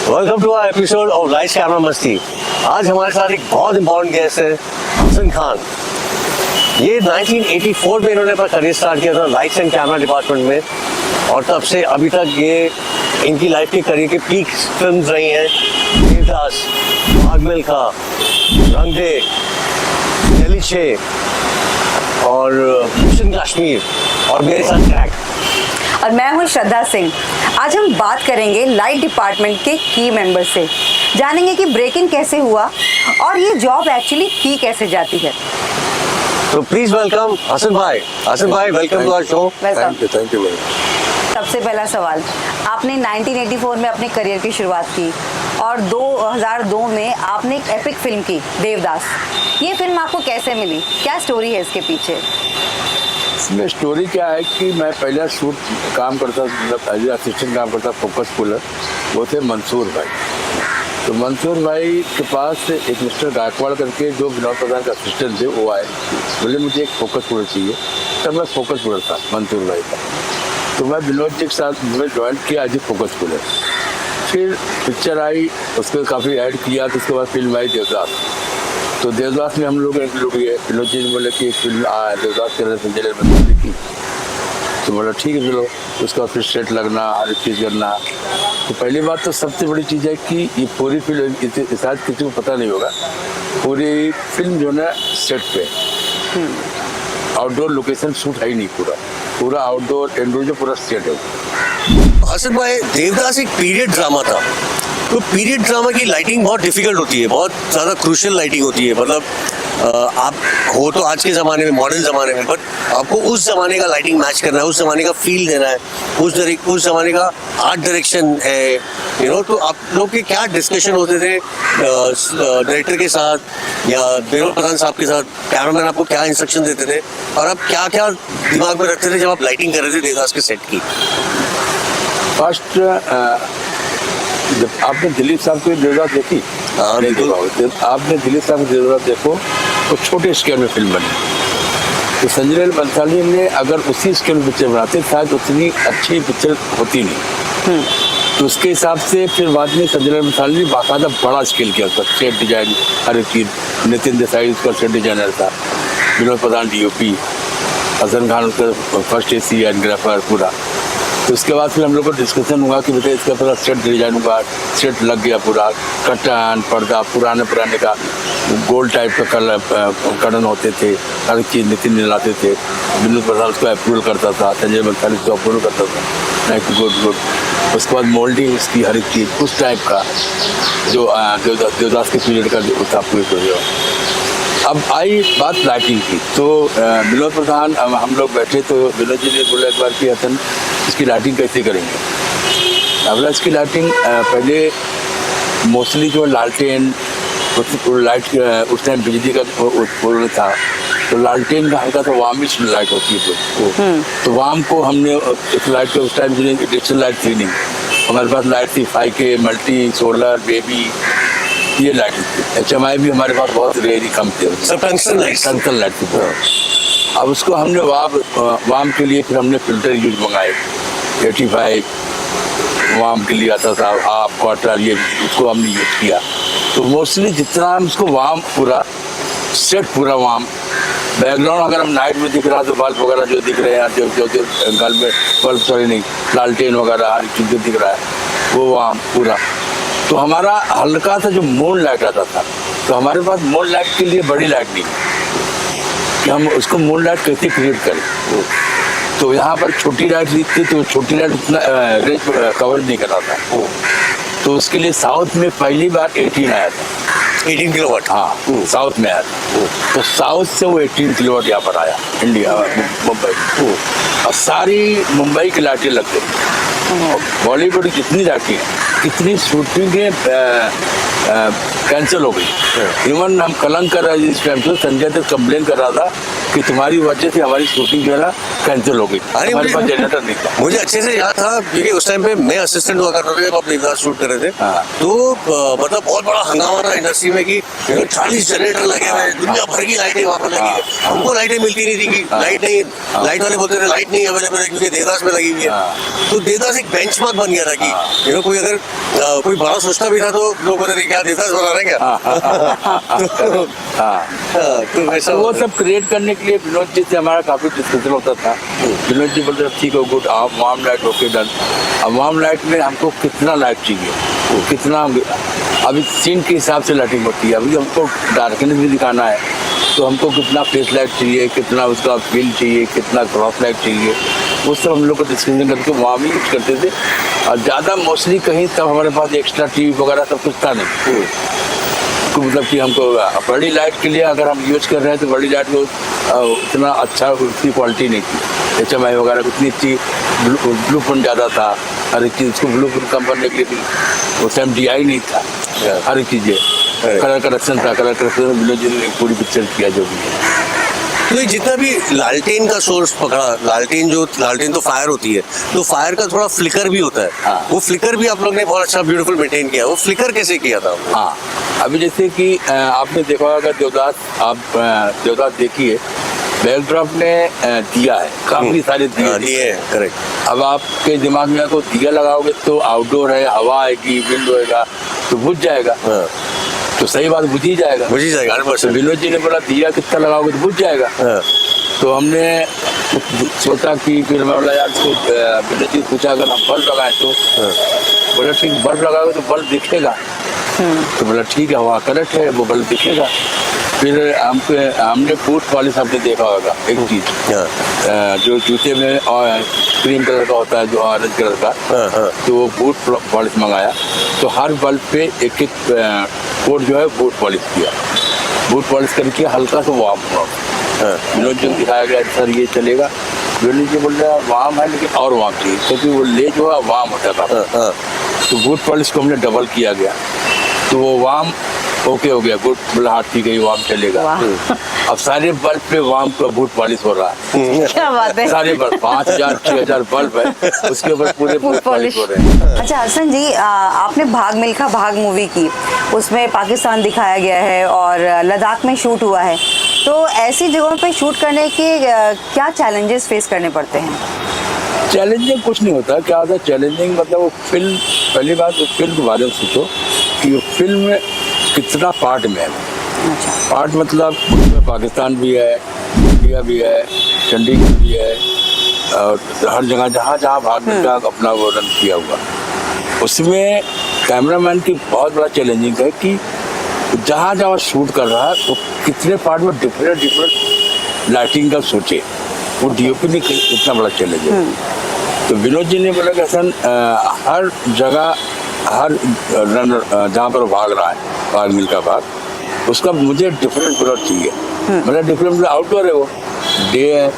Welcome to our episode of lights camera Masti. आज हमारे साथ एक बहुत इंपॉर्टेंट गेस्ट है, हसन खान। ये 1984 में इन्होंने अपना करियर स्टार्ट किया था लाइट्स एंड कैमरा डिपार्टमेंट में, और तब से अभी तक ये इनकी लाइफ के करियर के पीक फिल्म्स रही हैं देवदास, भाग मिल्खा, रंग दे, दिल्ली छे और मिशन कश्मीर और मेरे साथ ट्रैक। और मैं हूं श्रद्धा सिंह। आज हम बात करेंगे लाइट डिपार्टमेंट के की मेंबर से, जानेंगे कि ब्रेक इन कैसे हुआ और ये जॉब एक्चुअली की कैसे जाती है। तो प्लीज वेलकम हसन भाई। हसन भाई, welcome to our show. Welcome. Thank you. सबसे पहला सवाल, आपने 1984 में अपने करियर की शुरुआत की और 2002 में आपने एक एपिक फिल्म की देवदास। ये फिल्म आपको कैसे मिली, क्या स्टोरी है इसके पीछे? इसमें स्टोरी क्या है कि मैं पहले शूट काम करता, मतलब एज असिस्टेंट काम करता फोकस पुलर। वो थे मंसूर भाई। तो मंसूर भाई के पास एक मिस्टर गायकवाड़ करके जो विनोद प्रधान का असिस्टेंट थे, वो आए, बोले मुझे एक फोकस पुलर चाहिए। तब मैं फोकस पुलर था मंसूर भाई का। तो मैं विनोद जी के साथ ज्वाइन किया एज ए फोकस पुलर। फिर पिक्चर आई, उसको काफ़ी ऐड किया। तो उसके बाद फिल्म आई देवदास। तो देवदास में हम लोग इंक्लूड किए। विनोद जी ने बोले कि एक फिल्म देवदास के संजय लीला की। तो बोला ठीक है चलो। उसका फिर सेट लगना, हर एक चीज़ करना। तो पहली बात तो सबसे बड़ी चीज़ है कि ये पूरी फिल्म शायद किसी को पता नहीं होगा, पूरी फिल्म जो है सेट पे आउटडोर लोकेशन शूट है ही नहीं। पूरा आउटडोर इंडोर जो पूरा सेट है। हसन भाई, देवदास एक पीरियड ड्रामा था। तो पीरियड ड्रामा की लाइटिंग बहुत डिफिकल्ट होती है, बहुत ज़्यादा क्रूशियल लाइटिंग होती है। मतलब आप हो तो आज के ज़माने में, मॉडर्न ज़माने में, बट आपको उस ज़माने का लाइटिंग मैच करना है, उस ज़माने का फील देना है, उस ज़माने का आर्ट डायरेक्शन है, तो आप लोग के क्या डिस्कशन होते थे डायरेक्टर के साथ या विनोद प्रधान साहब के साथ? कैमरामैन आपको क्या इंस्ट्रक्शन देते थे और आप क्या क्या दिमाग में रखते थे जब आप लाइटिंग कर रहे थे देवदास के सेट की? फर्स्ट जब आपने दिलीप साहब की देवदास देखी, आपने दिलीप साहब की देवदास देखो तो छोटे स्केल में फिल्म बनी। तो संजय लीला बंसाली ने अगर उसी स्केल में पिक्चर बनाते शायद उतनी अच्छी पिक्चर होती नहीं। तो उसके हिसाब से फिर बाद में संजय लीला बंसाली ने बाकायदा बड़ा स्केल किया उसका सेट डिजाइन, हर एक चीज। नितिन देसाई उसका सेट डिजाइनर था, विनोद प्रधान DOP, हसन खान उसका फर्स्ट AC एनग्राफर पूरा। तो उसके बाद फिर हम लोग को डिस्कशन हुआ कि बेटा इसका पूरा सेट डिजाइन हुआ, सेट लग गया पूरा, कर्टन पर्दा पुराने का गोल्ड टाइप का कर्टन होते थे, हर चीज़ नितिन मिलाते थे। विनोद प्रधान उसको अप्रूवल करता था, संजय बंसाली उसको अप्रूवल करता था। गुड। उसके बाद मोल्डिंग उसकी हर एक चीज़ उस टाइप का जो देवदास के पीरियड का जो था पूरी। अब आई बात लाइटिंग की। तो विनोद प्रधान हम लोग बैठे तो विनोद जी ने बोला एक बार कि हसन इसकी लाइटिंग कैसे करेंगे। अब इसकी लाइटिंग पहले मोस्टली जो लालटेन लाइट उस टाइम बिजली का उत्पन्न था, तो लालटेन का हल्का तो वार्मिश लाइट होती है। तो वार्म को हमने उस लाइट के उस टाइम डिजिटल लाइट थी नहीं, हमारे पास लाइट थी 5K मल्टी सोलर बेबी, ये लाइट थी। HMI भी हमारे पास बहुत रेयरी कम थे, टंगस्टन लाइट थी। अब उसको हमने वार्म के लिए फिर हमने फिल्टर यूज मंगाए, 85 वार्म के लिए आता था, हाफ क्वार्टर, ये उसको हमने यूज किया। तो मोस्टली जितना हम उसको वार्म पूरा सेट पूरा वार्म, बैकग्राउंड अगर हम नाइट में दिख रहा तो बल्ब वगैरह जो दिख रहे हैं, जो घर में बल्ब सॉरी नहीं लालटेन वगैरह हर चीज़ जो दिख रहा है वो वार्म पूरा। तो हमारा हल्का सा जो मून लाइट आता था, तो हमारे पास मून लाइट के लिए बड़ी लाइट नहीं कि हम उसको मून लाइट कैसे क्रिएट करें। तो यहाँ पर छोटी लाइट थी, तो छोटी लाइट उतना रेंज कवर नहीं कर रहा था। तो उसके लिए साउथ में पहली बार 18 आया था, 18 किलोवाट। हाँ, साउथ में आया था। तो साउथ से वो 18 किलोवाट यहाँ पर आया इंडिया, मुंबई। और सारी मुंबई की लाइटें लग गई। बॉलीवुड की जितनी लाइटें, कितनी शूटिंगें कैंसिल हो गई। इवन हम कलंक कर रहे थे इस टाइम, तो संजय तक कंप्लेन कर रहा था कि तुम्हारी वजह से हमारी शूटिंग जो है ना कैंसिल हो गई, अरे हमारे पास जनरेटर नहीं था। मुझे अच्छे से याद था क्योंकि उस टाइम पे मैं असिस्टेंट हुआ करता था जब अपने देवदास शूट कर रहे थे। हाँ। तो मतलब बहुत बड़ा हंगामा था इंडस्ट्री में कि 40 जनरेटर लगे हुए हैं, दुनिया भर की लाइटें वहाँ पर लगी है। हमको लाइटें मिलती नहीं थी कि लाइट नहीं, लाइट वाले बोलते थे लाइट नहीं अवेलेबल है क्योंकि देवदास में लगी हुई है। तो देवदास एक बेंचमार्क बन गया था कि कोई अगर कोई बड़ा सोचता भी था तो लोग बोलते थे क्या देवदास बना रहे हैं क्या। तो वैसा वो सब क्रिएट करने के लिए विनोद जी से हमारा काफी डिस्कशन होता था। विनोद जी बोलते ठीक है गुड, आप वार्म लाइट ओके डन। अब वार्म लाइट में हमको कितना लाइट चाहिए, कितना अभी सीन के हिसाब से लाइटिंग होती है। अभी हमको डार्कनेस भी दिखाना है तो हमको कितना फेस लाइट चाहिए, कितना उसका फील चाहिए, कितना क्रॉस लाइट चाहिए, वो सब हम लोग को डिस्कशन करके वहाँ भी यूज करते थे। और ज़्यादा मोस्टली कहीं तब हमारे पास एक्स्ट्रा टीवी वगैरह सब कुछ था नहीं। तो मतलब कि हमको बड़ी लाइट के लिए अगर हम यूज कर रहे हैं तो बड़ी लाइट को उतना अच्छा उसकी क्वालिटी नहीं थी। HMI वगैरह उतनी अच्छी ब्लू प्रिंट ज़्यादा था, हर एक चीज़ उसको ब्लू प्रिंट कम करने के लिए उस टाइम DI नहीं था, हर एक चीज़ें कलर करेक्शन था। कलर करेक्शन में विनोद जी ने पूरी पिक्चर किया जो भी है। तो ये जितना भी लालटेन का सोर्स पकड़ा, लालटेन तो फायर होती है, तो फायर का थोड़ा फ्लिकर भी होता है। हाँ। वो फ्लिकर भी आप लोग ने बहुत अच्छा ब्यूटीफुल मेंटेन किया। वो फ्लिकर कैसे किया था? हाँ, अभी जैसे कि आपने देखा होगा देवदास, आप देवदास देखिए बैकड्रॉप ने दिया है, काफी सारे दिए हैं, करेक्ट। अब आपके दिमाग में को दिया लगाओगे तो आउटडोर है, हवा आएगी, विंड होएगा तो बुझ जाएगा। तो सही बात, बुझ ही जाएगा 100%। विनोद जी ने बोला दिया कितना लगाओगे तो बुझ जाएगा। तो हमने सोचा कि फिर मैं बोला यार इसको विनोद जी पूछा अगर हम बल्ब लगाए तो बोला ठीक, बल्ब लगाओगे तो बल्ब दिखेगा। तो बोला ठीक है, वहाँ करेक्ट है, वो बल्ब दिखेगा। फिर हमने बूट पॉलिश आपने देखा होगा एक चीज, जो जूते में और क्रीम कलर का होता है, जो ऑरेंज कलर का, तो वो बूट पॉलिश मंगाया। तो हर बल्ब पे एक एक कोट जो है बूट पॉलिश किया, बूट पॉलिश करके हल्का सा वार्म हुआ। विनोद जी को दिखाया गया सर ये चलेगा। विनोद जी बोल रहा वार्म है लेकिन और वार्म चाहिए, क्योंकि वो ले जो है वार्म होता था। तो बूट पॉलिश को हमने डबल किया गया तो वो वार्म ओके हो गया, गुड, बोला हाँ ठीक है ये वार्म चलेगा। अब सारे बल्ब पे वार्म का बूट पॉलिश हो रहा है। क्या बात है। सारे बल्ब 5000-6000 बल्ब है, उसके ऊपर पूरे बूट पॉलिश हो रहे हैं। अच्छा हसन जी, आपने भाग मिल्खा भाग मूवी की, उसमें पाकिस्तान दिखाया गया है और लद्दाख में शूट हुआ है। तो ऐसी जगहों पे शूट करने के क्या चैलेंजेस फेस करने पड़ते हैं? चैलेंजिंग कुछ नहीं होता, क्या होता है चैलेंजिंग मतलब वो फिल्म, पहली बात वो फिल्म के बारे में सोचो कि वो फिल्म कितना पार्ट में है। अच्छा। पार्ट मतलब उसमें पाकिस्तान भी है, इंडिया भी है, चंडीगढ़ भी है, और हर जगह जहाँ जहाँ भाग मिलता अपना वो रन किया हुआ। उसमें कैमरामैन की बहुत बड़ा चैलेंजिंग है कि जहाँ जहाँ शूट कर रहा है वो कितने पार्ट में डिफरेंट लाइटिंग का सोचे, वो DOP ने इतना बड़ा चैलेंज है। तो विनोद जी ने बोला कि हसन हर जगह हर रन जहाँ पर भाग रहा है, भाग मिल्खा भाग, उसका मुझे डिफरेंट प्लॉट चाहिए। मतलब डिफरेंट आउटडोर है, वो डे है,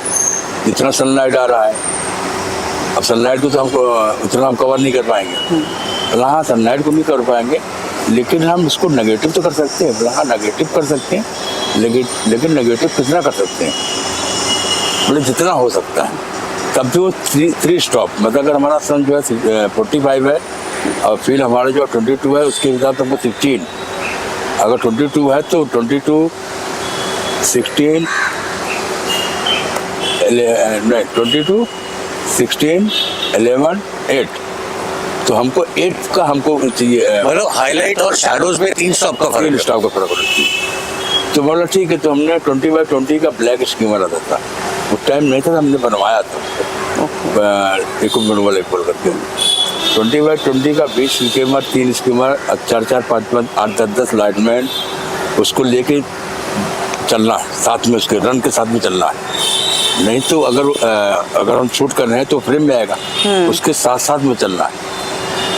जितना सनलाइट आ रहा है। अब सनलाइट को तो हमको उतना हम कवर नहीं कर पाएंगे। हाँ सनलाइट को नहीं कर पाएंगे लेकिन हम इसको नेगेटिव तो कर सकते हैं। बोला हाँ नेगेटिव कर सकते हैं, लेकिन नेगेटिव कितना कर सकते हैं? बोले जितना हो सकता है। तब भी वो थ्री स्टॉप, मतलब अगर हमारा सन जो है 45 है और फील हमारा जो 22 है, उसके हिसाब से वो 16। अगर 22 है तो 22, 16, 11, 8। तो हमको 8 का हमको चाहिए, मतलब हाईलाइट और शैडोज में 3 स्टॉप का फर्क 3 स्टॉप का फर्क होता है। तो बोला ठीक है, तो हमने 20x20 का ब्लैक स्कीमर आता था, उस टाइम नहीं था, हमने बनवाया था इक्विपमेंट वाले बोल करके। 20x20 का 20 स्कीमर, 3 स्कीमर, 4-4, 5-5, 8-10 लाइटमैन, उसको लेके चलना है साथ में, उसके रन के साथ में चलना है। नहीं तो अगर हम शूट कर रहे हैं तो फ्रेम में आएगा, उसके साथ साथ में चलना है।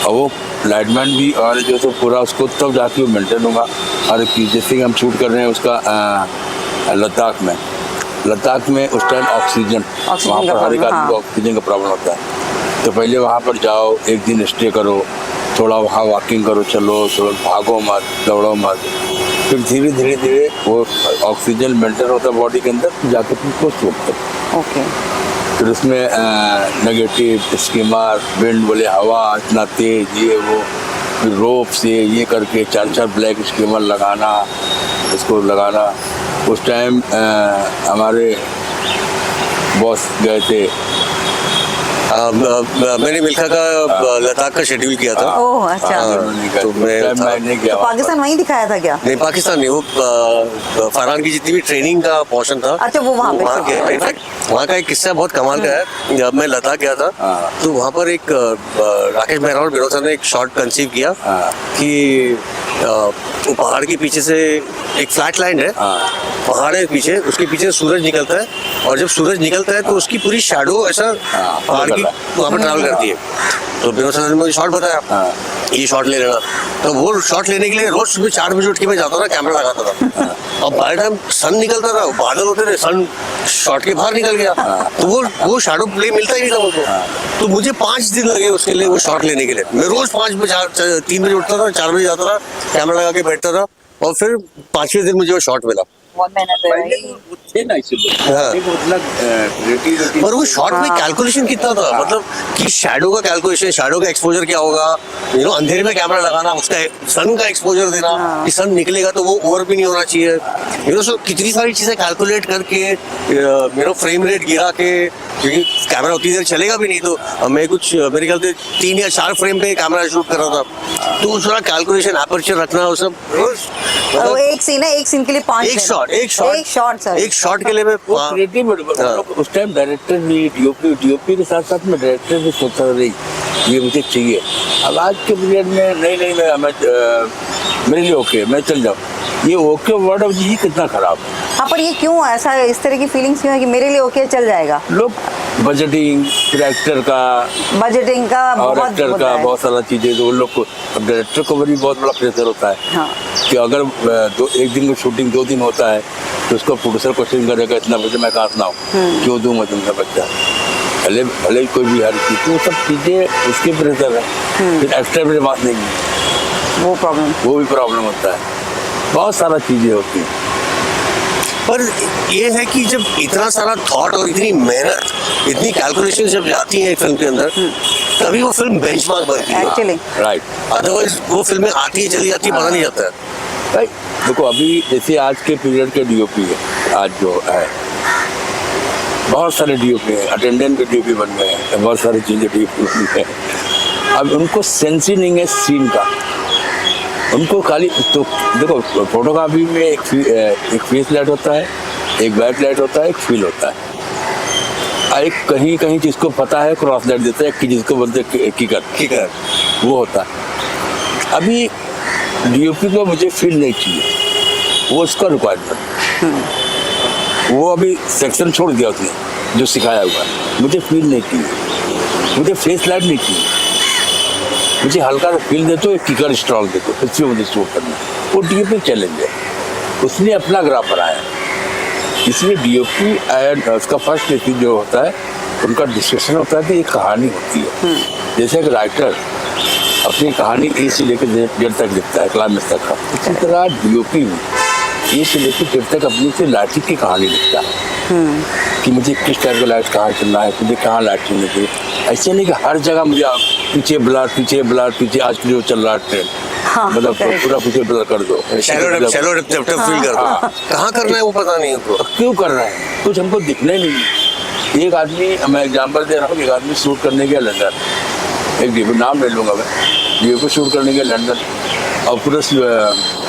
और वो लाइटमैन भी और जो तो पूरा उसको तब जाके मेंटेन होगा। और जैसे कि हम शूट कर रहे हैं उसका लद्दाख में उस टाइम ऑक्सीजन वहाँ पर हर एक आदमी को ऑक्सीजन का प्रॉब्लम होता है। तो पहले वहाँ पर जाओ, एक दिन स्टे करो, थोड़ा वहाँ वॉकिंग करो, चलो, थोड़ा भागो मत, दौड़ो मत, फिर धीरे धीरे धीरे वो ऑक्सीजन मेंटेन होता है बॉडी के अंदर, जाके फिर उसको सोखते हैं। ओके। फिर उसमें नेगेटिव स्कीमर, विंड बोले हवा इतना तेज, ये वो, फिर रोप से ये करके 4-4 ब्लैक स्कीमर लगाना, इसको लगाना। उस टाइम हमारे बॉस गए थे, मैंने मिल्खा का लद्दाख का शेड्यूल किया था। ओह अच्छा। तो मैं नहीं गया तो पाकिस्तान वहीं दिखाया था क्या? नहीं, पाकिस्तान नहीं, वो फरहान की जितनी भी ट्रेनिंग का पोर्शन था, अच्छा, वो वहाँ पे वहाँ के। इनफैक्ट वहाँ का एक किस्सा बहुत कमाल का है। जब मैं लद्दाख गया था, तो वहाँ पर एक राकेश मेहरा और बिरोध सर ने एक शॉट कंसीव किया कि वो पहाड़ के पीछे से एक फ्लैट लैंड है, पहाड़ है पीछे, उसके पीछे सूरज निकलता है, और जब सूरज निकलता है तो उसकी पूरी शैडो ऐसा पहाड़ की वहाँ पर ट्रैवल करती है। तो बिरोध सर ने मुझे शॉट बताया, ये शॉट ले लेना। तो वो शॉट लेने के लिए रोज सुबह 4 बजे उठ के मैं जाता था, कैमरा लगाता था। और बाय टाइम सन निकलता था, बादल होते थे, सन शॉट के बाहर निकल गया, तो वो शैडो प्ले मिलता ही नहीं था मुझको। तो मुझे 5 दिन लगे उसके लिए, वो शॉट लेने के लिए। मैं रोज 3 बजे उठता था, 4 बजे जाता था, कैमरा लगा के बैठता था, और फिर 5वें दिन मुझे वो शॉट मिला। बहुत मेहनत है। थे ना इसीलिए। हाँ। और वो शॉट में हाँ। कैलकुलेशन कितना था, मतलब कि शैडो का कैलकुलेशन, शैडो का एक्सपोजर क्या होगा, अंधेरे में कैमरा लगाना, उसका सन का एक्सपोजर देना, कि सन निकलेगा तो वो ओवर भी नहीं होना चाहिए, सो कितनी सारी चीजें कैलकुलेट करके, फ्रेम रेट गिरा के, क्योंकि कैमरा उतनी देर चलेगा भी नहीं। तो मैं कुछ मेरे ख्याल से 3 या 4 फ्रेम पे कैमरा शूट कर रहा था, तो उसका कैलकुलेशन, एपर्चर रखना, वो सब वो एक सीन है, एक सीन के लिए 5 एक शॉट सर। एक शॉट के लिए मैं उस टाइम डायरेक्टर भी डीओपी के साथ साथ में डायरेक्टर भी सोचता था नहीं ये मुझे चाहिए। अब आज के पीरियड में नहीं मेरे लिए ओके, मैं चल जाऊँ, ये ओके वर्ड अब ये कितना खराब है। हाँ, पर ये क्यों ऐसा, इस तरह की फीलिंग्स क्यों है कि मेरे लिए ओके चल जाएगा? लोग बजटिंग, फिर एक्टर का, बजटिंग का और बहुत एक्टर का बहुत सारा चीजें, तो उन लोग को, डायरेक्टर को भी बहुत बड़ा प्रेशर होता है। हाँ। कि अगर एक दिन में शूटिंग 2 दिन होता है, तो उसको प्रोड्यूसर क्वेश्चन करेगा इतना बजे मैं कहाँ सुनाऊँ, क्यों दूँ मैं तुमसे बच्चा, भले कोई भी हर चीज, तो सब चीजें उसके प्रेशर है। फिर एक्टर मेरे बात नहीं है, वो भी प्रॉब्लम होता है, बहुत सारा चीजें होती हैं। पर ये है कि जब इतना सारा थॉट और इतनी मेहनत, इतनी कैलकुलेशन जब जाती है एक फिल्म के अंदर, तभी वो फिल्म बेंचमार्क बनती है एक्चुअली। राइट। अदरवाइज वो फिल्में आती है चली जाती है, पता नहीं जाता है। राइट। देखो अभी जैसे आज के पीरियड के डीओपी है, आज जो है बहुत सारे डीओपी हैं, अटेंडेंट के डीओपी बन गए हैं, बहुत सारी चीजें डीओपी हैं। अब उनको सेंस ही नहीं है सीन का, उनको खाली तो देखो फोटोग्राफी में एक फेस लाइट होता है, एक बैक लाइट होता है, एक फील होता है, एक कहीं कहीं जिसको पता है क्रॉस लाइट देता है, कि जिसको बोलते हैं किकर, वो होता है। अभी डीओपी को मुझे फील नहीं चाहिए, वो उसका रिक्वायरमेंट, वो अभी सेक्शन छोड़ दिया उसने जो सिखाया हुआ है, मुझे फील नहीं चाहिए, मुझे फेस लाइट नहीं चाहिए, मुझे हल्का सा फील दे तो एक किकर स्ट्रॉल दे दो, इसमें मुझे शूट करना। वो डीओपी चैलेंज है, उसने अपना ग्राफ बनाया, इसलिए डीओपी एंड उसका फर्स्ट चीज जो होता है, उनका डिस्कशन होता है कि एक कहानी होती है। जैसे एक राइटर अपनी कहानी ए से लेकर जेड तक लिखता है, क्लाइमेक्स तक का, इसी तरह डीओपी में ए से लेकर जेड तक अपनी से लाइटिंग की कहानी लिखता है, कि मुझे किस टाइप का लाइट कहाँ चलना है, मुझे कहाँ लाइट चलनी चाहिए। ऐसे नहीं कि हर जगह मुझे पीछे ब्लर पीछे आज जो चल रहा है ट्रेंड, मतलब पूरा पीछे ब्लर कर दो, शैलो रिफ्लेक्टिव फील कर दो, कहाँ करना है वो पता नहीं उनको, क्यों कर रहा है, कुछ हमको दिखने नहीं। एक आदमी, मैं एग्जाम्पल दे रहा हूँ, एक आदमी शूट करने गया लंदन, एक नाम ले लूंगा मैं, डीओपी शूट करने गया लंदन, और पूरा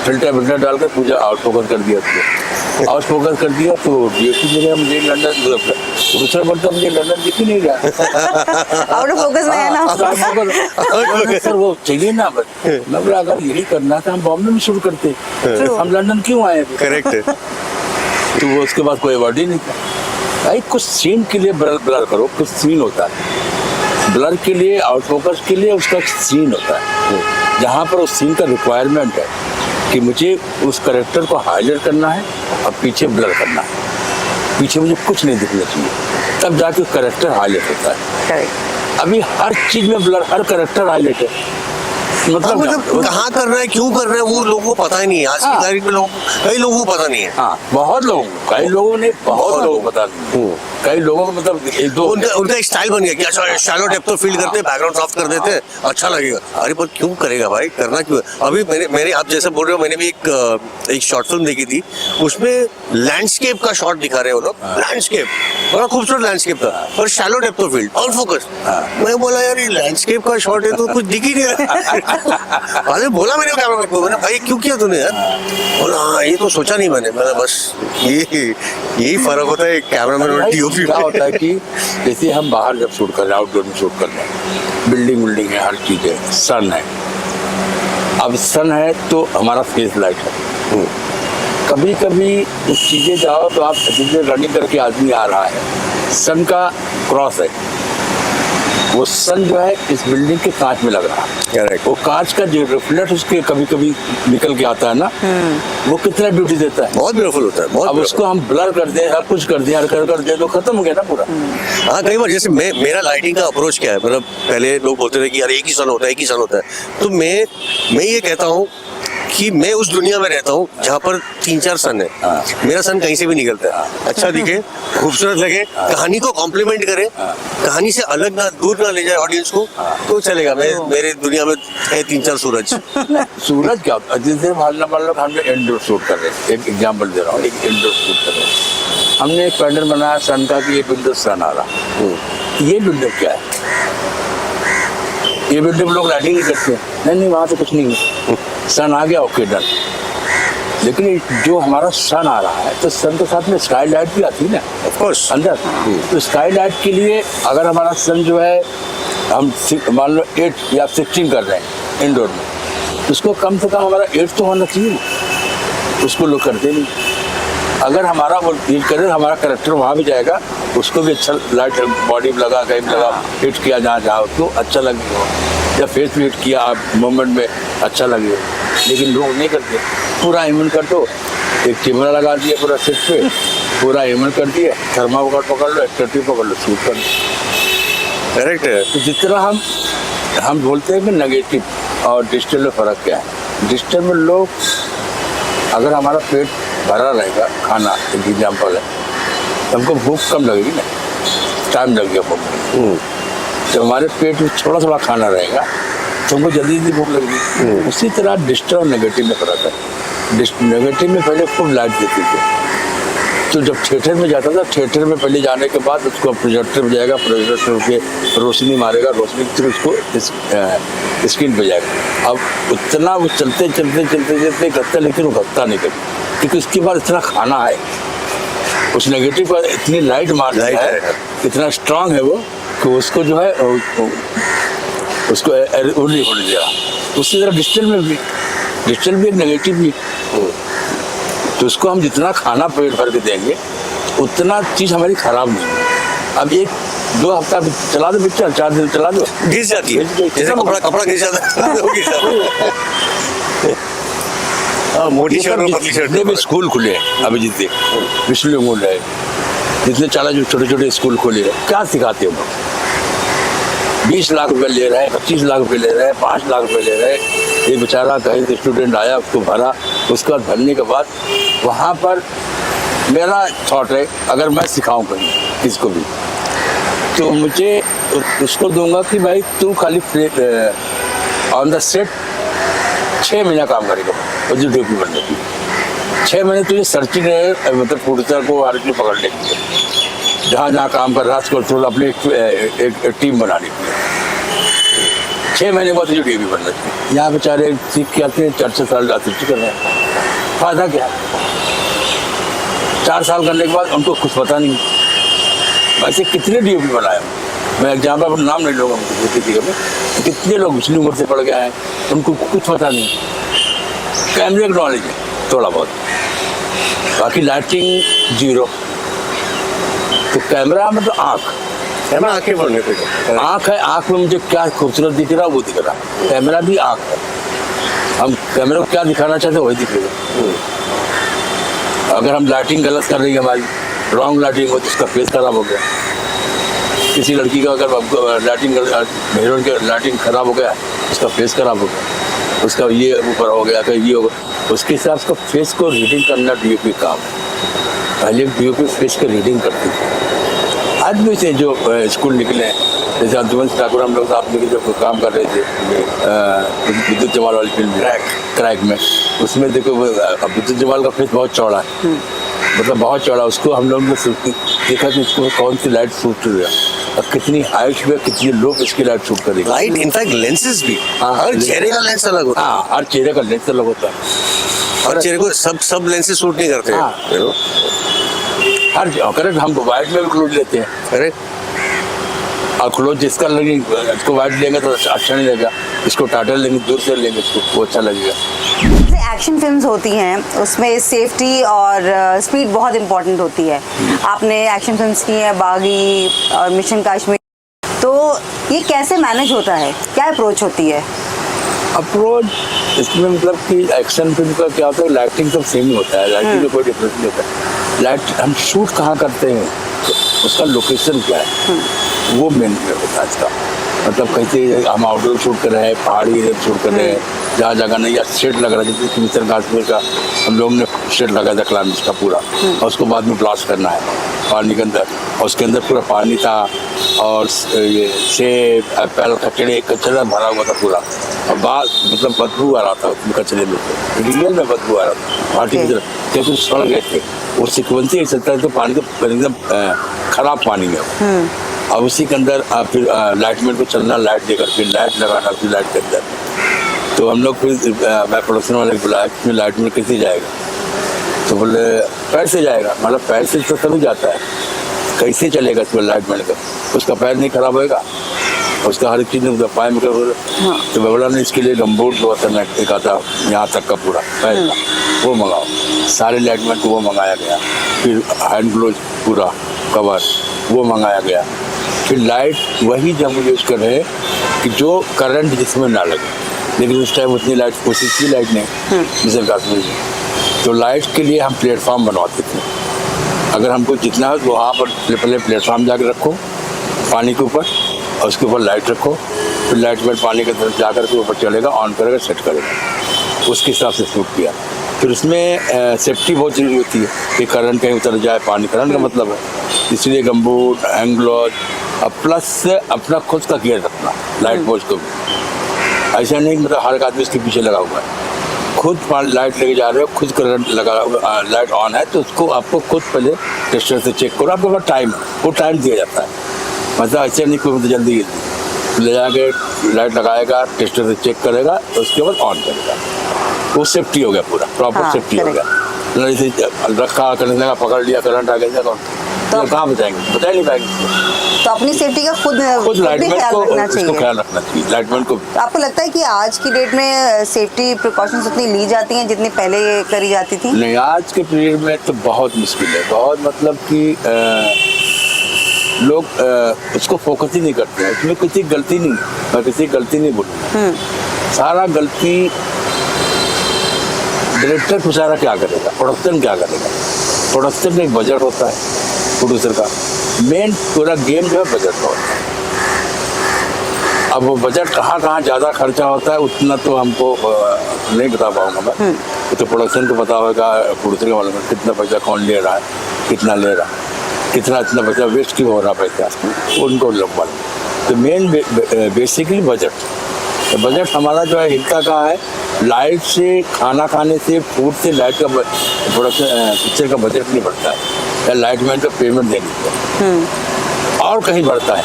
फिल्टर डालकर पूजा आउट फोकस कर दिया उसको, आउट फोकस कर दिया, तो डीओपी मेरे मुझे लंदन, दूसरा बोलता मुझे लंदन दिख ही नहीं रहा, आउट ऑफ फोकस में है ना, सर वो चाहिए ना, बस मैं बोला अगर यही करना था हम बॉम्बे में शूट करते, हम लंदन क्यों आए। करेक्ट है। तो वो उसके बाद कोई वर्ड ही नहीं था। भाई कुछ सीन के लिए ब्लर करो, कुछ सीन होता है, ब्लर के लिए, आउट फोकस के लिए उसका सीन होता है, जहाँ पर उस सीन का रिक्वायरमेंट है कि मुझे उस कैरेक्टर को हाईलाइट करना है और पीछे ब्लर करना है, पीछे मुझे कुछ नहीं दिखना चाहिए, तब जाके कैरेक्टर हाईलाइट होता है। करेक्ट। अभी हर चीज में ब्लर, हर कैरेक्टर हाईलाइट है, मतलब कहाँ करना है, क्यों करना है, वो लोगों को पता ही नहीं है। आज की तारीख में कई लोगों को पता नहीं है। हाँ, बहुत लोगों को, कई लोगों ने बहुत लोगों को पता नहीं। कई लोगों को मतलब एक दो उनका एक स्टाइल बन गया कि अच्छा शैलो डेप्थ ऑफ फील्ड करते हैं, बैकग्राउंड सॉफ्ट कर देते हैं, अच्छा लगेगा। अरे पर क्यों करेगा भाई, करना क्यों? अभी मेरे आप जैसे बोल रहे हो, मैंने भी एक शॉर्ट फिल्म देखी थी, उसमें लैंडस्केप का शॉट दिखा रहे हैं वो लोग, लैंडस्केप बड़ा खूबसूरत लैंडस्केप था, पर shallow depth of field on focus. मैं बोला यार ये लैंडस्केप का शॉट है तो कुछ दिख ही नहीं रहा। अरे बोला मैंने कैमरा को, मैंने भाई क्यों किया तूने यार? बोला हाँ ये तो सोचा नहीं मैंने बस यही फर्क होता है कैमरामैन और डीओपी। क्या होता है कि जैसे हम बाहर जब शूट कर रहे हैं, आउटडोर में शूट कर रहे हैं, बिल्डिंग है, हर चीज है, सन है। अब सन है तो हमारा फेस लाइट है। कभी कभी उस चीजें जाओ तो आप जैसे रनिंग करके आदमी आ रहा है, सन का क्रॉस है, वो सन जो है इस बिल्डिंग के कांच में लग रहा है। करेक्ट। वो कांच का जो रिफ्लेक्ट उसके कभी कभी निकल के आता है ना, वो कितना ब्यूटी देता है, बहुत ब्यूटीफुल होता है, बहुत अब उसको हम ब्लर कर दें, हर कुछ कर दें, हर कर दें तो खत्म हो गया ना पूरा। हाँ कई बार जैसे मेरा लाइटिंग का अप्रोच क्या है, मतलब पहले लोग बोलते थे कि यार एक ही सन होता है, एक ही सन होता है, तो मैं ये कहता हूँ कि मैं उस दुनिया में रहता हूँ जहाँ पर 3-4 सन है। मेरा सन कहीं से भी निकलता है, अच्छा दिखे, खूबसूरत लगे, कहानी को कॉम्प्लीमेंट करे, कहानी से अलग ना, दूर ना ले जाए ऑडियंस को, तो चलेगा। मेरे दुनिया में है 3-4 सूरज। सूरज क्या होता है, जैसे मान लो हम इंडोर शूट कर रहे हैं, एक एग्जाम्पल दे रहा हूँ, एक इंडोर शूट कर रहे हैं, हमने एक पैटर्न बनाया सन का कि ये बिल्डर सन आ रहा, ये बिल्डर क्या है, ये बिल्डर लोग लाइटिंग नहीं करते, नहीं वहाँ तो कुछ नहीं है, सन आ गया ओके डन। लेकिन जो हमारा सन आ रहा है तो सन के साथ में स्काई लाइट भी आती है ना, ऑफ कोर्स अंदर। तो स्काई लाइट के लिए अगर हमारा सन जो है हम मान लो 8 या 16 कर रहे हैं इंडोर में, तो उसको कम से कम हमारा 8 तो होना चाहिए, उसको लोग करते नहीं। अगर हमारा वो करे, हमारा करेक्टर वहाँ भी जाएगा, उसको भी अच्छा लाइट बॉडी में लगा, कहीं लगा, हिट किया जहाँ जाओ तो अच्छा लगेगा, या फेस पे हिट किया आप मोमेंट में अच्छा लगेगा। लेकिन लोग नहीं करते, पूरा इमन कर दो, एक कैमरा लगा दिया पूरा सेट पे, पूरा इमन कर दिया, थर्माकोल पकड़ लो, एक्टिव पकड़ लो, शूट कर लो। करेक्ट है। तो जितना हम बोलते हैं कि नेगेटिव और डिजिटल में फ़र्क क्या है, डिजिटल में लोग अगर हमारा पेट भरा रहेगा, खाना एक एग्जाम्पल है, तो हमको भूख कम लगेगी ना, टाइम लगेगा भूख। जब हमारे पेट में थोड़ा थोड़ा खाना रहेगा तो हमको जल्दी जल्दी भूख लगेगी। उसी तरह डिजिटल और नेगेटिव में फ़र्क है। नेगेटिव में पहले खूब लाइट देती थी, तो जब थिएटर में जाता था, थिएटर में पहले जाने के बाद उसको प्रोजेक्टर पे जाएगा, प्रोजेक्टर के रोशनी मारेगा, रोशनी फिर उसको स्क्रीन पे जाएगा। अब उतना वो चलते करता, लेकिन वो घटता नहीं कभी, क्योंकि उसके बाद इतना खाना है, उस नेगेटिव पर इतनी लाइट मार रहा है, इतना स्ट्रांग है वो कि उसको जो है उसको उड़ने होने दिया। उसी तरह डिजिटल भी एक नेगेटिव भी, तो उसको हम जितना खाना पेट भर के देंगे उतना चीज़ हमारी खराब नहीं है। अब 1-2 हफ्ता चला दो पिक्चर, 4 दिन चला दो, घिस जाती है, जैसे कपड़ा घिस जाता है। मोटी शर्ट पतली शर्ट। जितने भी स्कूल खुले हैं अभी, जितने विश्व मूल है, जितने 40 छोटे छोटे स्कूल खोले हैं, क्या सिखाते हैं? 20 लाख रुपए ले रहे हैं, 25 लाख रुपए ले रहे हैं, 5 लाख रुपए ले रहे हैं। एक बेचारा कहीं से स्टूडेंट आया, उसको भरा, उसके बाद भरने के बाद वहाँ पर मेरा थॉट है, अगर मैं सिखाऊं कहीं किसको भी, तो मुझे उसको दूंगा कि भाई तू खाली ऑन द सेट 6 महीना काम करेगा और जो ड्यूटी बनने की 6 महीने तुझे सर्चिंग है, मतलब प्रोड्यूसर को हर चीज पकड़ने के लिए, जहाँ जहाँ काम कर रहा है उसको अपने एक टीम बनाने के लिए 6 महीने बाद तुझे टीवी बनना चाहिए। यहाँ बेचारे सीख के आते हैं, 4-6 साल सर्च कर रहे हैं, फायदा क्या? 4 साल करने के बाद उनको कुछ पता नहीं। वैसे कितने डीओपी बनाए, मैं एग्जाम्पल नाम नहीं लूँगा, तो कितने लोग पिछली उम्र से पढ़ गए हैं, उनको कुछ पता नहीं। कैमरे का नॉलेज है थोड़ा बहुत, बाकी लाइटिंग 0। तो कैमरा मतलब आंखें बनने पे आँख है, आँख में मुझे क्या खूबसूरत दिख रहा है वो दिख रहा है। कैमरा भी आँख है, हम कैमरे को क्या दिखाना चाहते हैं वही दिखेगा। अगर हम लाइटिंग गलत कर रही है, हमारी रॉन्ग लाइटिंग हो तो उसका फेस खराब हो गया। किसी लड़की का अगर लाइटिंग हीरोइन का लाइटिंग खराब हो गया उसका फेस खराब हो गया, उसका ये ऊपर हो गया, कहीं ये हो गया, उसके हिसाब से फेस को रीडिंग करना डीओपी काम है। पहले डीओपी फेस की रीडिंग करती थी। आज भी से जो स्कूल निकले, जैसे अंशुमन ठाकुर हम लोग साथ में जब काम कर रहे थे विद्युत जमाल वाली फिल्म क्रैक में, उसमें देखो विद्युत जमाल का फेस बहुत चौड़ा है, मतलब बहुत चौड़ा। उसको हम लोग ने देखा कि उसको कौन सी लाइट सूट हुआ और कितनी हाइट में कितनी लो इसकी लाइट शूट करेगी। लाइट इनफैक्ट लेंसेज भी, हाँ, हर चेहरे का लेंस अलग होता है। हाँ, हर चेहरे का लेंस अलग होता है, हर चेहरे को सब लेंसेज शूट नहीं करते हाँ। you know? Her correct. हम वाइट में भी क्लोज लेते हैं, करेक्ट। और क्लोज जिसका लगे, इसको वाइट लेंगे तो अच्छा नहीं लगेगा, इसको टाइटल लेंगे, दूर से लेंगे इसको, वो अच्छा लगेगा। जैसे एक्शन फिल्म्स होती हैं उसमें सेफ्टी और स्पीड बहुत इंपॉर्टेंट होती है। आपने एक्शन फिल्म्स की हैं, बागी और मिशन कश्मीर, तो ये कैसे मैनेज होता है, क्या अप्रोच होती है? अप्रोच इसमें मतलब कि एक्शन फिल्म का क्या होता है, लाइटिंग सब सेम ही होता है, लाइटिंग में कोई डिफरेंस नहीं होता है। लाइट हम शूट कहाँ करते हैं, तो उसका लोकेशन क्या है, वो मेन होता है इसका। मतलब कैसे हम आउटडोर शूट कर रहे हैं, पहाड़ी एरिया शूट कर रहे हैं, जहाँ जगह नहीं, या सेट लग रहा है, जैसे मिशन कश्मीर का हम लोग ने सेट लगाया था क्लाइमेक्स का पूरा, और उसको बाद में ब्लास्ट करना है पानी के अंदर, और उसके अंदर पूरा पानी था, और ये सेब एप्पल कचरा भरा हुआ था पूरा, और बाद मतलब बदबू आ रहा था उसमें कचरे में, रियल में बदबू आ रहा था पार्टी की तरफ, क्योंकि सड़ गए थे। वो सिक्वेंस ही चलता है तो पानी तो एकदम खराब पानी में, अब उसी के अंदर फिर लाइटमैन को चलना, लाइट देकर फिर लाइट लगाना, फिर लाइट के अंदर। तो हम लोग फिर मैं प्रोडक्शन वाले को बुलाया कि लाइटमैन कैसे जाएगा, तो बोले पैर से जाएगा। मतलब पैर से तो चल जाता है, कैसे चलेगा इसमें लाइटमैन का, उसका पैर नहीं खराब होएगा, उसका हर एक चीज़ नहीं पाए में हाँ। तो बोला ने इसके लिए गम्बूट जो होता है एक आता यहाँ तक का पूरा पैर का, वो मंगाओ। सारे लाइटमैन को वो मंगाया गया। फिर हैंड ग्लोव पूरा कवर वो मंगाया गया। फिर लाइट वही जब हम यूज़ कर रहे हैं कि जो करंट जिसमें ना लगे, लेकिन उस टाइम उतनी लाइट कोशिश की लाइट नहीं मिशन कश्मीर में, तो लाइट के लिए हम प्लेटफॉर्म बनवाते थे। अगर हमको जितना है वहाँ पर पहले प्लेटफॉर्म जाकर रखो पानी के ऊपर, और उसके ऊपर लाइट रखो, फिर लाइट में पानी के तरफ जाकर के ऊपर चलेगा, ऑन करेगा, सेट करेगा, उसके हिसाब से शूट किया। फिर उसमें सेफ्टी बहुत जरूरी होती है कि करंट कहीं उतर जाए, पानी करंट का मतलब है, इसलिए गम्बूट हैंड ग्लोव, प्लस अपना खुद का केयर रखना लाइट पोस्ट को भी। ऐसा नहीं मतलब हर एक आदमी इसके पीछे लगा हुआ है, खुद लाइट लेके जा रहे हो, खुद करंट लगा, लाइट ऑन है तो उसको आपको खुद पहले टेस्टर से चेक करो। आपके पास टाइम, वो टाइम दिया जाता है, मतलब ऐसे नहीं कोई जल्दी ले जाके लाइट लगाएगा, टेस्टर से चेक करेगा, तो उसके बाद ऑन करेगा। वो सेफ्टी हो गया, पूरा प्रॉपर सेफ्टी हो गया। जैसे रखा करने लगा, पकड़ लिया, करंट आ गया, तो कहाँ बताएंगे, बता नहीं पाएंगे। तो अपनी सेफ्टी का खुद लाइटमैन ख्याल को रखना उसको चाहिए। ख्याल रखना चाहिए लाइटमैन को। तो आपको लगता है कि आज की डेट में सेफ्टी प्रिकॉशंस उतनी ली जाती हैं जितनी पहले करी जाती थी? नहीं, आज के पीरियड में तो बहुत मुश्किल है, बहुत मतलब कि लोग उसको फोकस ही नहीं करते हैं। इसमें किसी गलती नहीं, मैं किसी गलती नहीं बोलूँगा, सारा गलती डायरेक्टर बेचारा क्या करेगा, प्रोडक्शन क्या करेगा। प्रोडक्शन में एक बजट होता है प्रोड्यूसर का, मेन पूरा गेम जो है बजट का होता है। अब वो बजट कहाँ कहाँ ज़्यादा खर्चा होता है उतना तो हमको नहीं बता पाऊँगा मैं, तो प्रोडक्शन को पता होगा, प्रोड्यूसर के मालूम है कितना पैसा कौन ले रहा है, कितना ले रहा है, कितना इतना पैसा वेस्ट क्यों हो रहा पैसा, उनको लोग मालूम। तो मेन बेसिकली बजट। तो बजट हमारा जो है हिलता कहाँ है, लाइट से, खाना खाने से, फूड से लाइट का प्रोडक्शन पिक्चर का बजट नहीं बढ़ता है, या लाइटमैन को पेमेंट देनी है और कहीं बढ़ता है,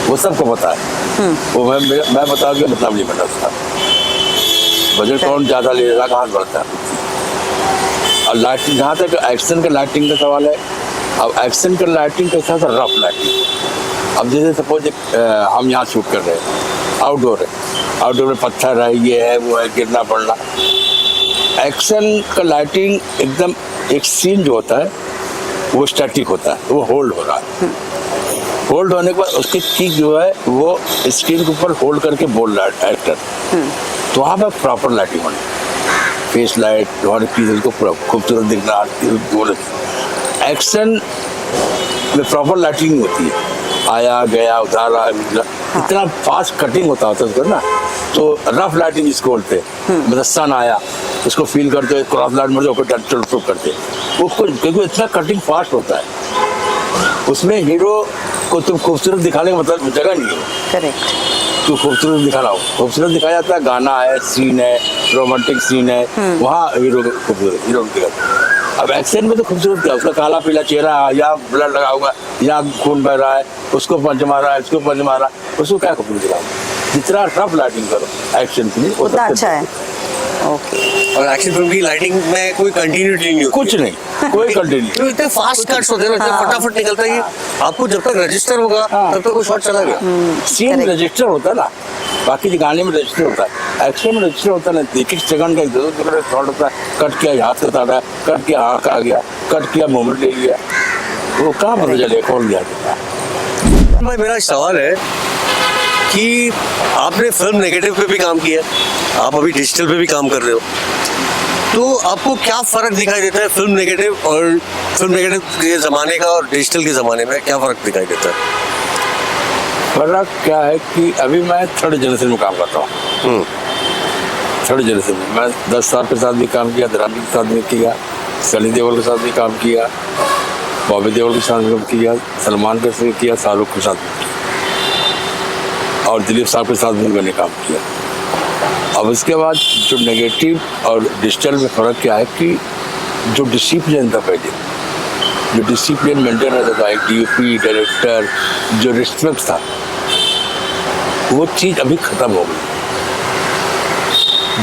वो सबको पता है। वो मैं बता दूँ मतलब नहीं बता उसका बजट कौन ज़्यादा ले रहा, कहाँ बढ़ता है। और लाइटिंग, जहाँ तक एक्शन का लाइटिंग का सवाल है, अब एक्शन का लाइटिंग कैसा था, रफ लाइटिंग। अब जैसे सपोज हम यहाँ शूट कर रहे हैं, आउटडोर है, आउटडोर में पत्थर है, ये है, वो है, गिरना पड़ना। एक्शन का लाइटिंग एकदम एक सीन जो होता है वो स्टैटिक होता है, वो होल्ड हो रहा है। होल्ड होने के बाद उसकी चीज जो है वो स्क्रीन के ऊपर होल्ड करके बोल रहा है एक्टर, तो वहाँ पर प्रॉपर लाइटिंग होनी, फेस लाइट और चीज़ों को खूबसूरत दिखना। एक्शन में प्रॉपर लाइटिंग होती है, आया गया, उतारा, इतना फास्ट कटिंग होता है उसका ना, तो रफ लाइटिंग जिसको बोलते हैं, मतलब सन आया उसको फील करते, क्रॉस लाइट में प्रूफ करते, वो क्योंकि इतना कटिंग फास्ट होता है, उसमें हीरो को तुम खूबसूरत दिखाने का मतलब जगह नहीं है। करेक्ट। तो खूबसूरत दिखाना हो, खूबसूरत दिखाया जाता है, गाना है, सीन है, रोमांटिक सीन है, वहाँ हीरो खूबसूरत हीरो दिखाता। अब एक्शन में तो खूबसूरत क्या, उसका काला पीला चेहरा, या ब्लड लगा हुआ, या खून बह रहा है, उसको पंच मारा है, उसको पंच मारा, उसको क्या खूबसूरत दिखाओ। जितना रफ लाइटिंग करो एक्शन के लिए उतना अच्छा है। ओके। और एक्शन फिल्म की लाइटिंग में कोई कंटिन्यूटी नहीं होती, कुछ नहीं, कोई कंटिन्यू। तो इतने फास्ट कट्स होते हैं ना, हाँ। फटाफट निकलता है ये। आपको जब तक रजिस्टर होगा तब तक वो शॉट चला गया। Scene Correct. रजिस्टर होता है ना, बाकी गाने में रजिस्टर होता है, एक्शन में रजिस्टर होता है ना, एक एक सेकंड का एक शॉट होता है, कट किया हाथ से उतारा, कट किया आँख आ गया, कट किया मोमेंट ले लिया, वो कहाँ पता चले कौन लिया। भाई मेरा एक सवाल है कि आपने फिल्म नेगेटिव पे भी काम किया, आप अभी डिजिटल पे भी काम कर रहे हो, तो आपको क्या फर्क दिखाई देता है फिल्म नेगेटिव के जमाने का और डिजिटल के जमाने में क्या फर्क दिखाई देता है? फर्क क्या है कि अभी मैं थर्ड जनरेशन में काम करता हूँ। थर्ड जनरेशन में मैं 10 साल के साथ भी काम किया, द्राविड के साथ भी किया, सनी देओल के साथ भी काम किया, बॉबी देओल के साथ भी काम किया, सलमान के साथ किया, शाहरुख के साथ भी किया, और दिलीप साहब के साथ भी मैंने काम किया। अब उसके बाद जो नेगेटिव और डिजिटल में फ़र्क क्या है कि जो डिसिप्लिन था पहले, जो डिसिप्लिन मेंटेन रहता था, एक डीओपी डायरेक्टर, जो रिस्पेक्ट था, वो चीज़ अभी ख़त्म हो गई।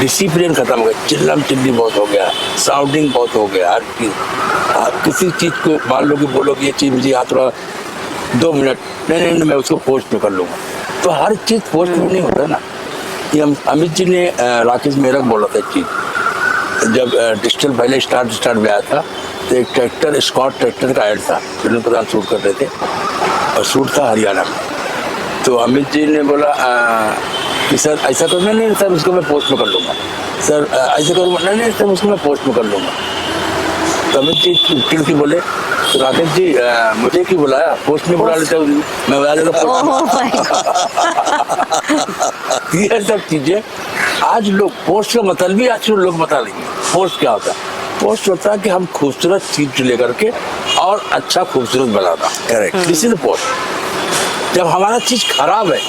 डिसिप्लिन ख़त्म हो गया, चिल्लम चिल्ली बहुत हो गया, साउंडिंग बहुत हो गया। हर चीज़ किसी चीज़ को मान लो कि बोलो कि ये चीज़ मुझे हाथ थोड़ा 2 मिनट, नहीं मैं उसको पोस्ट में कर लूँगा, तो हर चीज़ पोस्ट में नहीं होता ना। ये अमित जी ने राकेश मेहरा को बोला था एक चीज़, जब डिजिटल पहले स्टार्ट में आया था, तो एक ट्रैक्टर, स्कॉट ट्रैक्टर का ऐड था, फिल्म प्रधान शूट कर रहे थे, और शूट था हरियाणा में। तो अमित जी ने बोला कि सर ऐसा करो, नहीं सर उसको मैं पोस्ट में कर लूँगा, सर ऐसा करो, नहीं सर उसको मैं पोस्ट में कर लूँगा। तो अमित जी चिड़ के बोले, तो राकेश जी मुझे क्यों बुलाया, पोस्ट में बुला लेते, मैं बुला देता। ये सब चीजें आज लोग पोस्ट का मतलब भी आज लोग बता लेंगे। पोस्ट क्या होता है? पोस्ट होता है कि हम खूबसूरत चीज लेकर के और अच्छा खूबसूरत बनाना। Correct. This is the post. जब हमारा चीज खराब है,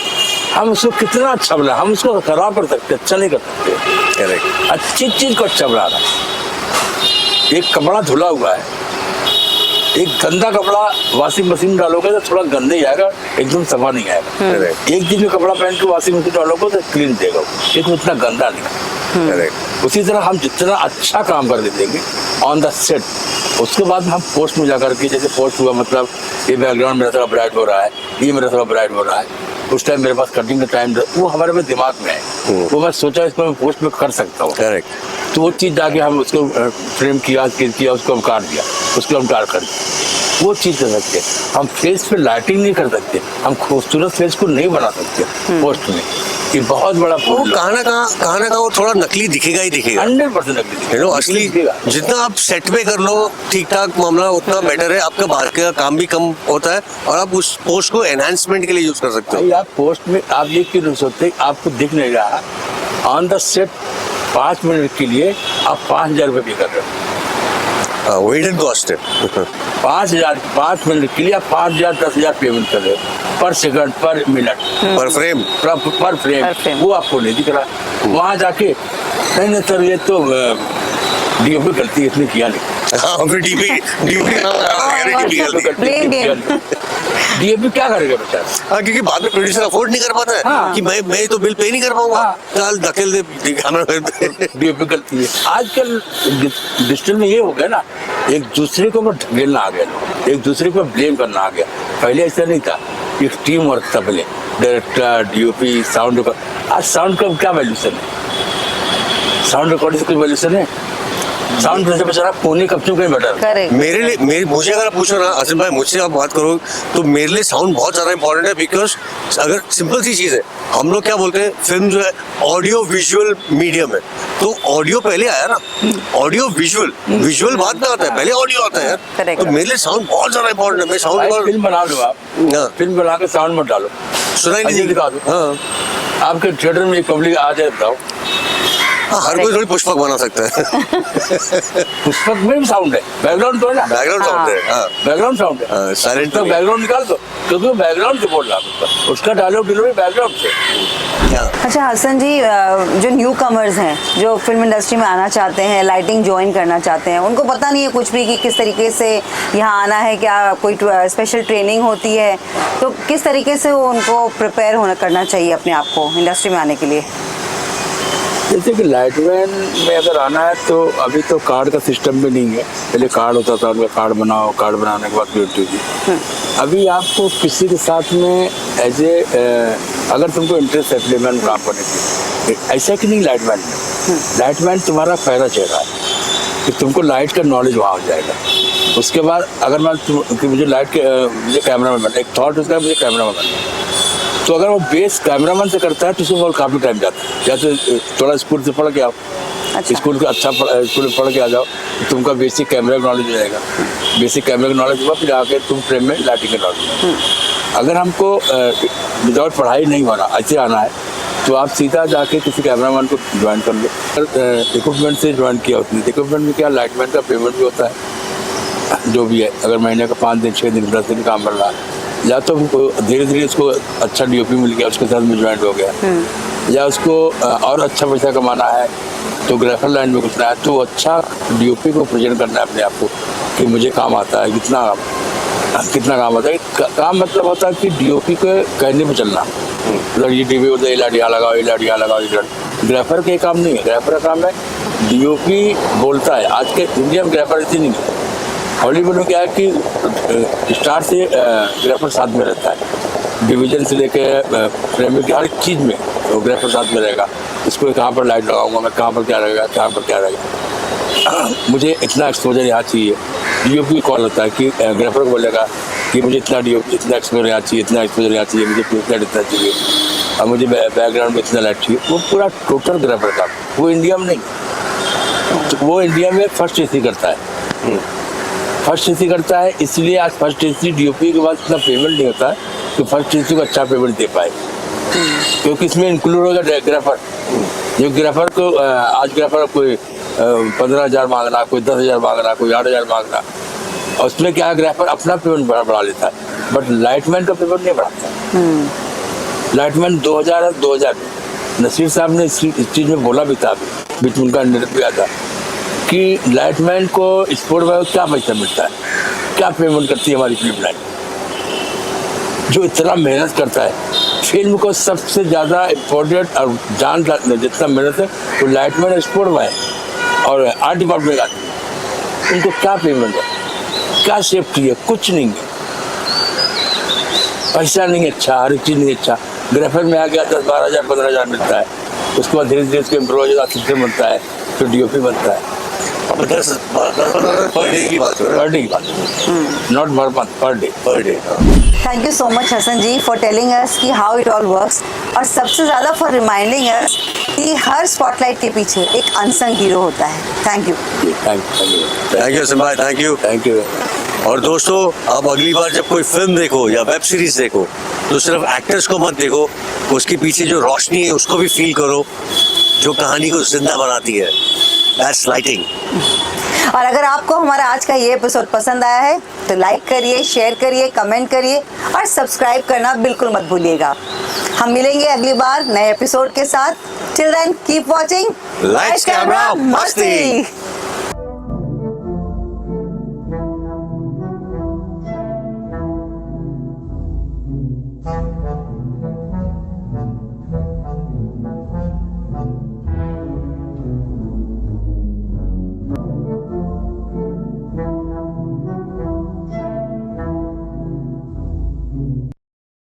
हम उसको कितना अच्छा बना, हम उसको खराब कर सकते, अच्छा नहीं कर सकते। करेक्ट। अच्छी चीज को अच्छा बनाना। एक कपड़ा धुला हुआ है, एक गंदा कपड़ा वॉशिंग मशीन में डालोगे तो थोड़ा गंदा ही आएगा, एकदम सफा नहीं आएगा। एक दिन में कपड़ा पहन के वॉशिंग मशीन डालोगे तो क्लीन देगा, लेकिन उतना गंदा नहीं। करेक्ट। उसी तरह हम जितना अच्छा काम कर देंगे ऑन द सेट, उसके बाद हम पोस्ट में जाकर के, जैसे पोस्ट हुआ मतलब ये बैकग्राउंड मेरा थोड़ा ब्राइट हो रहा है, ये मेरा थोड़ा ब्राइट हो रहा है, उस टाइम मेरे पास कटिंग का टाइम, वो हमारे में दिमाग में है, वो मैं सोचा इसको मैं पोस्ट में कर सकता हूँ। करेक्ट। तो वो चीज़ जाके हम उसको फ्रेम किया, उसको हम काट दिया, उसको हम डार्क कर दिया, वो चीज़ कर सकते हैं। हम फेस पे लाइटिंग नहीं कर सकते, हम खूबसूरत फेस को नहीं बना सकते पोस्ट में। ये बहुत बड़ा वो कहाँ ना कहाँ वो थोड़ा नकली दिखेगा ही दिखेगा। 100% नकली यू नो असली जितना आप सेट पे कर लो ठीक ठाक मामला उतना बेटर है, आपका बाहर का काम भी कम होता है और आप उस पोस्ट को एनहांसमेंट के लिए यूज कर सकते हो। आप पोस्ट में आप ये क्यों नहीं सोचते, आपको दिख नहीं रहा ऑन द सेट 5 मिनट के लिए आप 5,000 रुपये पे कर रहे हो। वेटेड कॉस्ट है। 5 मिनट के लिए आप 5,000 10,000 पेमेंट कर रहे हो पर सेकंड, पर मिनट, पर फ्रेम। पर फ्रेम। वो आपको नहीं दिख रहा। वहाँ जाके नहीं सर ये तो डीओपी गलती इसने किया नहीं। हाँ फिर डीओपी क्या करेगा बेचारा? हाँ क्योंकि बाद में प्रोड्यूसर अफोर्ड नहीं कर पाता है। हाँ। कि मैं तो बिल पे नहीं कर पाऊंगा। चल धकेल दे कैमरा पे। डीओपी गलती है। आजकल डिजिटल में ये हो गया ना, एक दूसरे को ढकेलना आ गया, एक दूसरे को ब्लेम करना आ गया। पहले ऐसा नहीं था, एक टीम वर्क था पहले, डायरेक्टर, डीओपी, साउंड का। आज साउंड का क्या वैल्यूशन है? साउंड रिकॉर्डिंग की वैल्यूशन है? साउंड बेचारा कोने कब्जे कहीं बैठा। मेरे लिए मुझे अगर पूछो ना आसिम भाई, मुझसे आप बात करो तो मेरे लिए साउंड बहुत ज्यादा इंपॉर्टेंट है। बिकॉज अगर सिंपल सी चीज है, हम लोग क्या बोलते हैं फिल्म जो है ऑडियो विजुअल मीडियम है, तो ऑडियो पहले आया ना, ऑडियो विजुअल बाद में आता है, पहले ऑडियो आता है यार। तो मेरे लिए साउंड बहुत ज्यादा इंपॉर्टेंट है। मैं साउंड फिल्म बना लो आप, फिल्म बना के साउंड मत डालो, सुनाई नहीं दिखा दो। हाँ आपके थिएटर में पब्लिक आ जाए बताओ, हर कोई थोड़ी पुष्पक बना सकता है। पुष्पक में भी साउंड है, बैकग्राउंड तो है ना, बैकग्राउंड साउंड है, हाँ। बैकग्राउंड साउंड है, साइलेंट तो बैकग्राउंड निकाल दो, क्योंकि वो बैकग्राउंड से बोल रहा है, उसका डायलॉग डिलीवरी बैकग्राउंड से। अच्छा हसन जी, जो न्यू कमर्स हैं, जो फिल्म इंडस्ट्री में आना चाहते हैं, लाइटिंग ज्वाइन करना चाहते हैं, उनको पता नहीं है कुछ भी कि किस तरीके से यहाँ आना है, क्या कोई स्पेशल ट्रेनिंग होती है, तो किस तरीके से उनको प्रिपेयर होना करना चाहिए अपने आप को इंडस्ट्री में आने के लिए? जैसे कि लाइटमैन में अगर आना है तो अभी तो कार्ड का सिस्टम भी नहीं है, पहले कार्ड होता था, उनका कार्ड बनाओ, कार्ड बनाने के बाद क्रिएटिव की। अभी आपको किसी के साथ में एज ए अगर तुमको इंटरेस्ट है फिल्म में काम करने की, ऐसा कि नहीं लाइटमैन में, लाइटमैन तुम्हारा पहला चेहरा है कि तुमको लाइट का नॉलेज वहाँ हो जाएगा। उसके बाद अगर मैं कि मुझे लाइट के मुझे कैमरामैन बनना, एक थॉट उसका मुझे कैमरामैन बनना, तो अगर वो बेस कैमरामैन से करता है तो उसमें काफ़ी टाइम जाता है। या तो थोड़ा स्कूल से पढ़ के आओ, अच्छा। स्कूल का स्कूल में पढ़ के आ जाओ, तो तुमका बेसिक कैमरा का नॉलेज हो जाएगा, बेसिक कैमरा का नॉलेज हुआ, फिर आके तुम फ्रेम में लाइटिंग का नॉलेज। अगर हमको विदाउट पढ़ाई नहीं होना, ऐसे आना है, तो आप सीधा जाके किसी कैमरामैन को ज्वाइन कर लो। इक्विपमेंट से ज्वाइन किया होती है, इक्विपमेंट में क्या लाइटमैन का पेमेंट भी होता है, जो भी है, अगर महीने का 5 दिन 6 दिन 10 दिन काम कर रहा है, या तो धीरे धीरे उसको अच्छा डीओपी मिल गया, उसके साथ में ज्वाइंट हो गया, या उसको और अच्छा पैसा कमाना है तो ग्राफर लाइन में घुसना है, तो अच्छा डीओपी को प्रेजेंट करना है अपने आप को कि मुझे काम आता है, कितना काम आता है। काम मतलब होता है कि डीओपी के कहने पे चलना, मतलब ये टीवी होता है, लाडिया लगाओ, ये लाडिया लगाओ, ये ग्राफर के काम नहीं है, ग्राफर का काम है डीओपी बोलता है। आज के इंडिया में ग्राफर ऐसी नहीं है, हॉलीवुड में क्या है कि स्टार से ग्राफर साथ में रहता है, डिवीजन से लेके फ्रेम की हर एक चीज़ में वो ग्राफर साथ में रहेगा। इसको कहाँ पर लाइट लगाऊंगा मैं, कहाँ पर क्या रहेगा, कहाँ पर क्या रहेगा, मुझे इतना एक्सपोजर यहाँ चाहिए। डीओपी कॉल होता है कि ग्राफर को बोलेगा कि मुझे इतना डीओपी, इतना एक्सपोजर यहाँ चाहिए, इतना एक्सपोजर यहाँ चाहिए, मुझे लाइट इतना चाहिए, और मुझे बैकग्राउंड में इतना लाइट चाहिए। वो पूरा टोटल ग्राफर का, वो इंडिया में नहीं, तो वो इंडिया में फर्स्ट एसी करता है, फर्स्ट एसी करता है, इसलिए आज फर्स्ट एसी डीओपी के बाद इतना पेमेंट नहीं होता है कि फर्स्ट एसी को अच्छा पेमेंट दे पाए, क्योंकि इसमें इंक्लूड होगा ग्राफर। जो ग्राफर को आज ग्राफर कोई 15,000 मांगना, कोई 10,000 मांगना, कोई 8,000 मांगना, और उसमें क्या है ग्राफर अपना पेमेंट बढ़ा लेता है, बट लाइटमैन का पेमेंट नहीं बढ़ाता। लाइटमैन 2000 है, 2000 नसीर साहब ने इस चीज़ में बोला भी था, बीच में उनका निर्णय भी आता कि लाइटमैन को स्पोर्ट में क्या पैसा मिलता है, क्या पेमेंट करती है हमारी फिल्म लाइन, जो इतना मेहनत करता है फिल्म को सबसे ज़्यादा इम्पोर्टेंट और जान जितना मेहनत है वो लाइटमैन और स्पोर्ट में है और आर्ट डिपार्टमेंट आते, उनको क्या पेमेंट है, क्या सेफ्टी है, कुछ नहीं है, पैसा नहीं है अच्छा, हर एक चीज़ नहीं अच्छा। ग्राफर में आ गया 10-12,000 15,000 मिलता है, उसके बाद धीरे धीरे उसके इम्प्रोवाइज सिस्टम बनता है, फिर डीओपी बनता है। पर डे की बात, not per month, per day. Thank you so much Hasan ji for telling us कि हाउ इट ऑल वर्क्स, और सबसे ज़्यादा फॉर रिमाइंडिंग अस कि हर स्पॉटलाइट के पीछे एक अनसंग हीरो होता है। Thank you. Thank you Simba, thank you. और दोस्तों, अब अगली बार जब कोई फिल्म देखो या वेब सीरीज देखो तो सिर्फ एक्टर्स को मत देखो, उसके पीछे जो रोशनी है उसको भी फील करो, जो कहानी को जिंदा बनाती है। That's lighting. और अगर आपको हमारा आज का ये एपिसोड पसंद आया है तो लाइक करिए, शेयर करिए, कमेंट करिए और सब्सक्राइब करना बिल्कुल मत भूलिएगा। हम मिलेंगे अगली बार नए एपिसोड के साथ। Till then keep watching lights camera मस्ती।